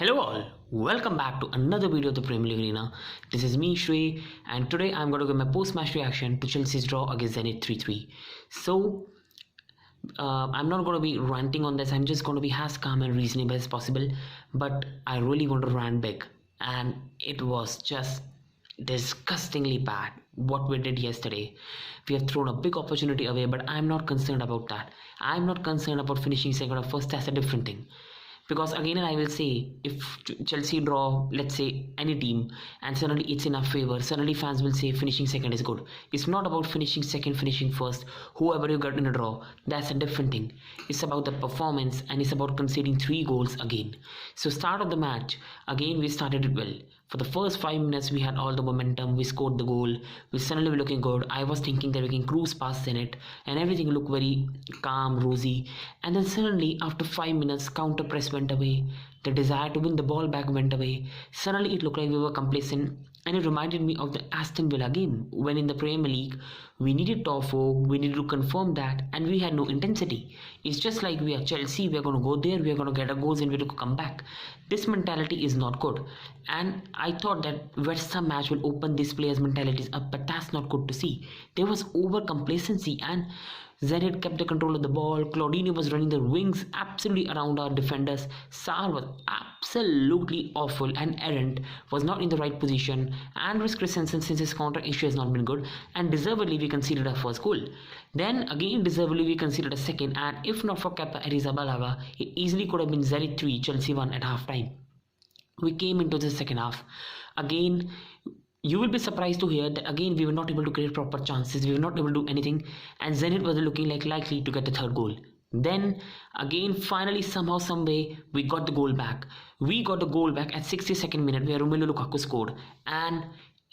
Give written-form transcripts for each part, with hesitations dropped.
Hello all, welcome back to another video of the Premier League Arena. This is me Shri, and today I'm going to give my post-match reaction to Chelsea's draw against Zenit 3-3. So I'm not going to be ranting on this, I'm just going to be as calm and reasonable as possible, but I really want to rant big, and it was just disgustingly bad what we did yesterday. We have thrown a big opportunity away, but I'm not concerned about that. I'm not concerned about finishing second or first. That's a different thing. Because again, and I will say, if Chelsea draw, let's say, any team, and suddenly it's in our favor, suddenly fans will say finishing second is good. It's not about finishing second, finishing first. Whoever you got in a draw, that's a different thing. It's about the performance, and it's about conceding 3 goals again. So start of the match, again we started it well. For the first 5 minutes, we had all the momentum. We scored the goal. We suddenly were looking good. I was thinking that we can cruise past Zenit, and everything looked very calm, rosy. And then suddenly, after 5 minutes, counter press went away. The desire to win the ball back went away. Suddenly, it looked like we were complacent. And it reminded me of the Aston Villa game, when in the Premier League, we needed top 4, we needed to confirm that, and we had no intensity. It's just like we are Chelsea, we are going to go there, we are going to get our goals and we are going to come back. This mentality is not good. And I thought that West Ham match will open these players' mentalities up, but that's not good to see. There was over complacency, and Zenit kept the control of the ball. Claudinho was running the wings absolutely around our defenders. Sarr was absolutely awful and errant, was not in the right position. Andreas Christensen, since his counter issue has not been good, and deservedly we conceded our first goal. Then again deservedly we conceded a second, and if not for Kepa Arrizabalaga, it easily could have been Zenit 3, Chelsea 1 at half time. We came into the second half. Again, you will be surprised to hear that again we were not able to create proper chances, we were not able to do anything, and Zenit was looking like likely to get the third goal. Then again, finally, somehow, some way, we got the goal back. We got the goal back at 62nd minute where Romelu Lukaku scored, and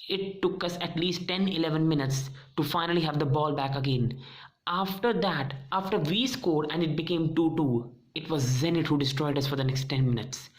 it took us at least 10-11 minutes to finally have the ball back again. After that, after we scored and it became 2-2, it was Zenit who destroyed us for the next 10 minutes.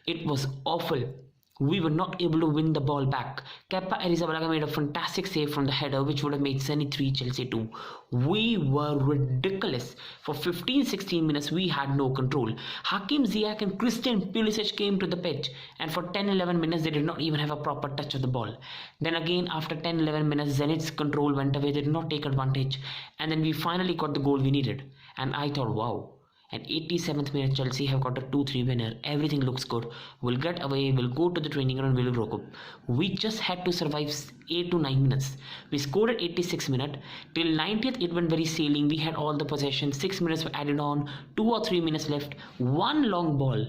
It was awful. We were not able to win the ball back. Kepa Arrizabalaga made a fantastic save from the header, which would have made Zenit 3, Chelsea 2. We were ridiculous. For 15-16 minutes, we had no control. Hakim Ziyech and Christian Pulisic came to the pitch, and for 10-11 minutes, they did not even have a proper touch of the ball. Then again, after 10-11 minutes, Zenit's control went away. They did not take advantage, and then we finally got the goal we needed. And I thought, wow. At 87th minute, Chelsea have got a 2-3 winner. Everything looks good. We'll get away, we'll go to the training ground, we'll rock up. We just had to survive 8 to 9 minutes. We scored at 86th minute. Till 90th, it went very sailing. We had all the possession. 6 minutes were added on. 2 or 3 minutes left. One long ball.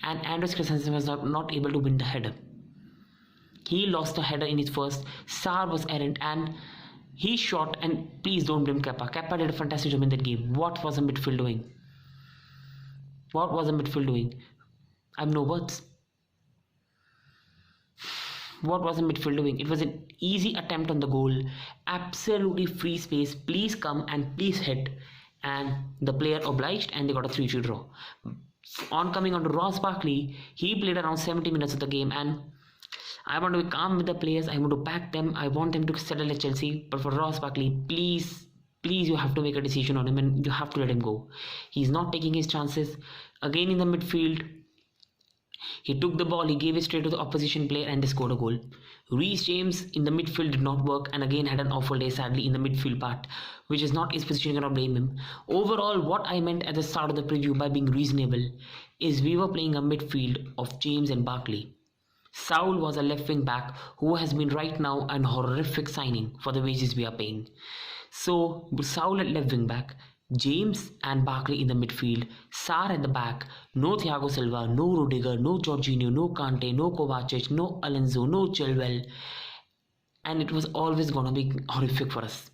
And Andreas Christensen was not able to win the header. He lost the header in his first. Sarr was errant, and he shot, and please don't blame Kepa. Kepa did a fantastic job in that game. What was the midfield doing? What was the midfield doing? I have no words. What was the midfield doing? It was an easy attempt on the goal. Absolutely free space. Please come and please hit. And the player obliged, and they got a 3-3 draw. On coming on to Ross Barkley, he played around 70 minutes of the game, and I want to be calm with the players. I want to back them. I want them to settle at Chelsea. But for Ross Barkley, please, you have to make a decision on him, and you have to let him go. He's not taking his chances. Again in the midfield, he took the ball, he gave it straight to the opposition player, and they scored a goal. Reece James in the midfield did not work, and again had an awful day, sadly, in the midfield part, which is not his position. You cannot blame him. Overall, what I meant at the start of the preview by being reasonable is we were playing a midfield of James and Barkley. Saul was a left wing back who has been right now an horrific signing for the wages we are paying. So Saul at left wing back, James and Barkley in the midfield, Sarr at the back, no Thiago Silva, no Rudiger, no Jorginho, no Kante, no Kovacic, no Alonso, no Chilwell, and it was always gonna be horrific for us.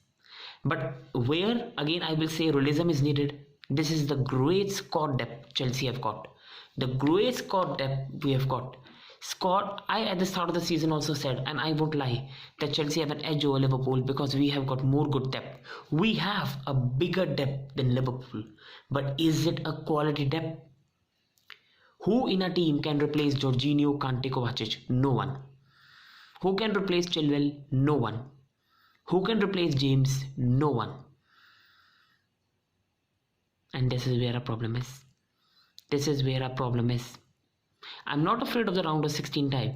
But where, again I will say, realism is needed. This is the great squad depth Chelsea have got. The great squad depth we have got. Scott, I at the start of the season also said, and I won't lie, that Chelsea have an edge over Liverpool because we have got more good depth. We have a bigger depth than Liverpool. But is it a quality depth? Who in a team can replace Jorginho, Kante, Kovacic? No one. Who can replace Chilwell? No one. Who can replace James? No one. And this is where our problem is. This is where our problem is. I'm not afraid of the round of 16 type,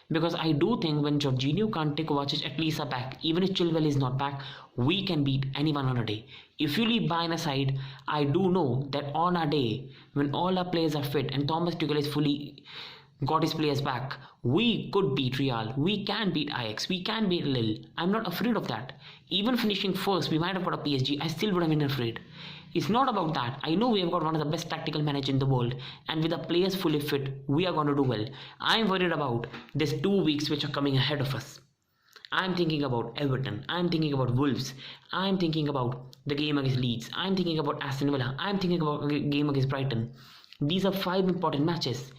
because I do think when Jorginho, Kante, Kovacic at least are back, even if Chilwell is not back, we can beat anyone on a day. If you leave Bayern aside, I do know that on a day when all our players are fit and Thomas Tuchel is fully got his players back, we could beat Real, we can beat Ajax, we can beat Lille. I'm not afraid of that. Even finishing first, we might have got a PSG, I still would have been afraid. It's not about that. I know we have got one of the best tactical managers in the world, and with the players fully fit, we are going to do well. I'm worried about these 2 weeks which are coming ahead of us. I'm thinking about Everton, I'm thinking about Wolves, I'm thinking about the game against Leeds, I'm thinking about Aston Villa, I'm thinking about the game against Brighton. These are 5 important matches.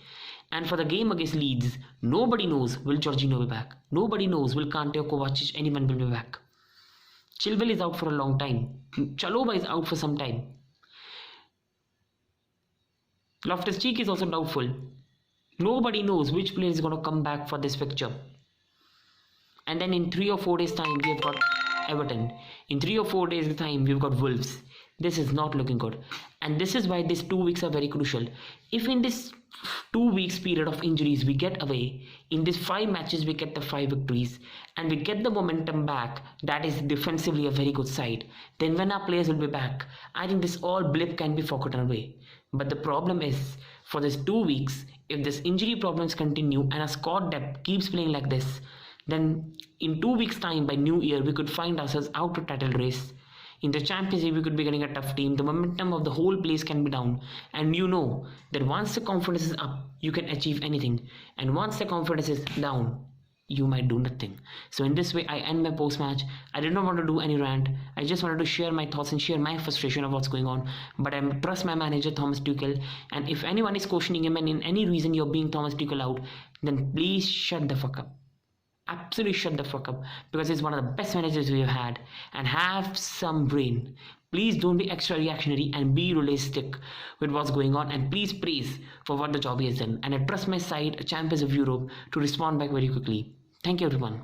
And for the game against Leeds, nobody knows will Jorginho be back. Nobody knows will Kante or Kovacic, anyone will be back. Chilwell is out for a long time. Chalobah is out for some time. Loftus-Cheek is also doubtful. Nobody knows which player is going to come back for this fixture. And then in 3 or 4 days time, we have got Everton. In 3 or 4 days time, we've got Wolves. This is not looking good. And this is why these 2 weeks are very crucial. If in this 2 weeks period of injuries we get away, in these 5 matches we get the 5 victories, and we get the momentum back, that is defensively a very good side, then when our players will be back, I think this all blip can be forgotten away. But the problem is, for these 2 weeks, if this injury problems continue and our squad depth keeps playing like this, then in 2 weeks time by New Year we could find ourselves out of title race. In the Champions League, we could be getting a tough team. The momentum of the whole place can be down. And you know that once the confidence is up, you can achieve anything. And once the confidence is down, you might do nothing. So in this way, I end my post-match. I did not want to do any rant. I just wanted to share my thoughts and share my frustration of what's going on. But I trust my manager, Thomas Tuchel. And if anyone is questioning him and in any reason you're being Thomas Tuchel out, then please shut the fuck up. Absolutely shut the fuck up, because he's one of the best managers we have had, and have some brain. Please don't be extra reactionary and be realistic with what's going on, and please praise for what the job he has done. And I trust my side, Champions of Europe, to respond back very quickly. Thank you everyone.